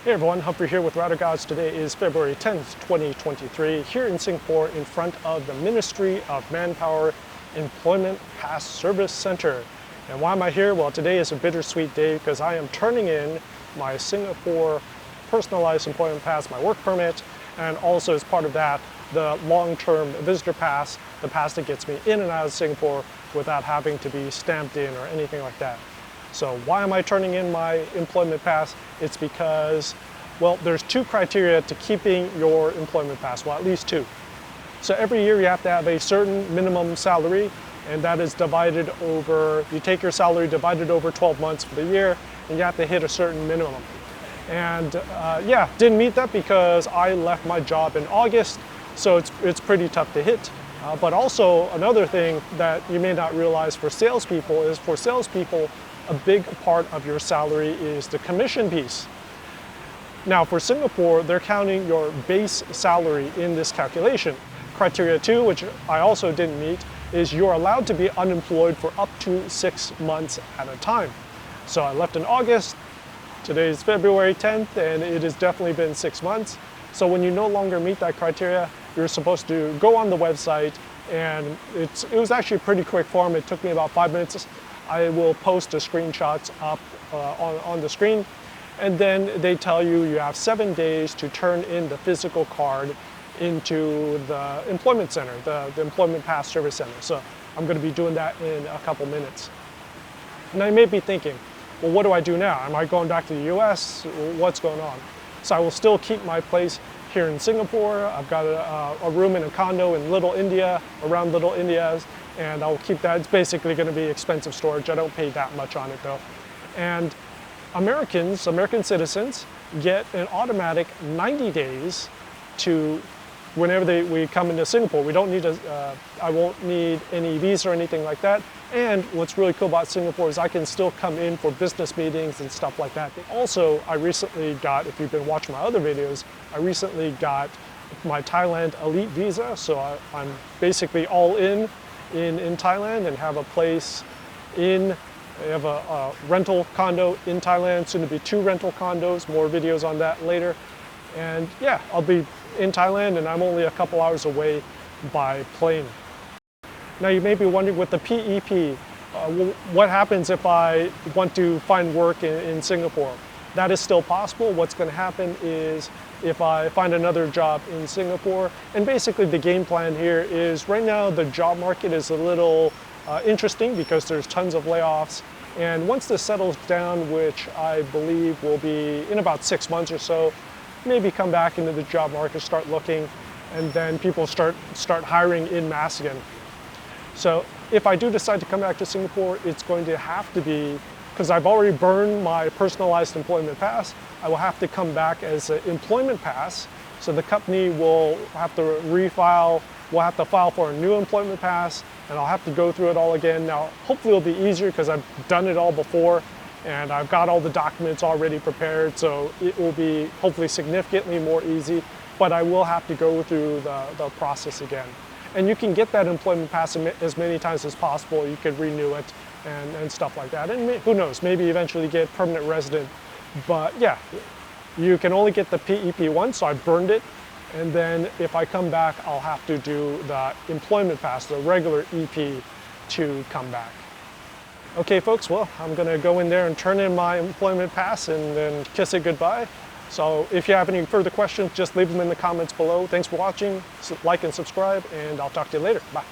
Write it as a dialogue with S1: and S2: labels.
S1: Hey everyone, Humphrey here with Router Gods. Today is February 10th, 2023, here in Singapore in front of the Ministry of Manpower Employment Pass Service Center. And why am I here? Well, today is a bittersweet day because I am turning in my Singapore Personalised Employment Pass, my work permit, and also as part of that, the long-term visitor pass, the pass that gets me in and out of Singapore without having to be stamped in or anything like that. So why am I turning in my employment pass? It's because, well, there's two criteria to keeping your employment pass, well, at least two. So every year you have to have a certain minimum salary, and that is divided over, you take your salary divided over 12 months for the year, and you have to hit a certain minimum. And yeah, didn't meet that because I left my job in August, so it's pretty tough to hit. But also another thing that you may not realize for salespeople is a big part of your salary is the commission piece. Now for Singapore, they're counting your base salary in this calculation. Criteria 2, which I also didn't meet, is you're allowed to be unemployed for up to 6 months at a time. So I left in August, today is February 10th, and it has definitely been 6 months. So when you no longer meet that criteria, you're supposed to go on the website, and it was actually a pretty quick form. It took me about 5 minutes. I will post the screenshots up on the screen, and then they tell you you have 7 days to turn in the physical card into the employment center, the Employment Pass Service Center. So I'm going to be doing that in a couple minutes. Now you may be thinking, well, what do I do now? Am I going back to the US? What's going on? So I will still keep my place here in Singapore. I've got a room in a condo in Little India, around Little India, and I'll keep that. It's basically going to be expensive storage. I don't pay that much on it though. And American citizens get an automatic 90 days to whenever we come into Singapore. We don't need I won't need any visa or anything like that. And what's really cool about Singapore is I can still come in for business meetings and stuff like that. Also, I recently got, if you've been watching my other videos, I recently got my Thailand Elite visa. So I'm basically all in Thailand and have a place I have a rental condo in Thailand, soon to be 2 rental condos, more videos on that later. And yeah, I'll be in Thailand and I'm only a couple hours away by plane. Now you may be wondering with the PEP, what happens if I want to find work in Singapore? That is still possible. What's going to happen is if I find another job in Singapore, and basically the game plan here is right now the job market is a little interesting because there's tons of layoffs. And once this settles down, which I believe will be in about 6 months or so, maybe come back into the job market, start looking, and then people start hiring en masse again. So if I do decide to come back to Singapore, it's going to have to be, because I've already burned my personalized employment pass, I will have to come back as an employment pass. So the company will have to refile, we'll have to file for a new employment pass, and I'll have to go through it all again. Now, hopefully it'll be easier because I've done it all before, and I've got all the documents already prepared, so it will be hopefully significantly more easy, but I will have to go through the process again. And you can get that employment pass as many times as possible. You can renew it and stuff like that. And who knows, maybe eventually get permanent resident. But yeah, you can only get the PEP once, so I burned it. And then if I come back, I'll have to do the employment pass, the regular EP, to come back. Okay folks, well, I'm gonna go in there and turn in my employment pass and then kiss it goodbye. So if you have any further questions, just leave them in the comments below. Thanks for watching, like and subscribe, and I'll talk to you later. Bye.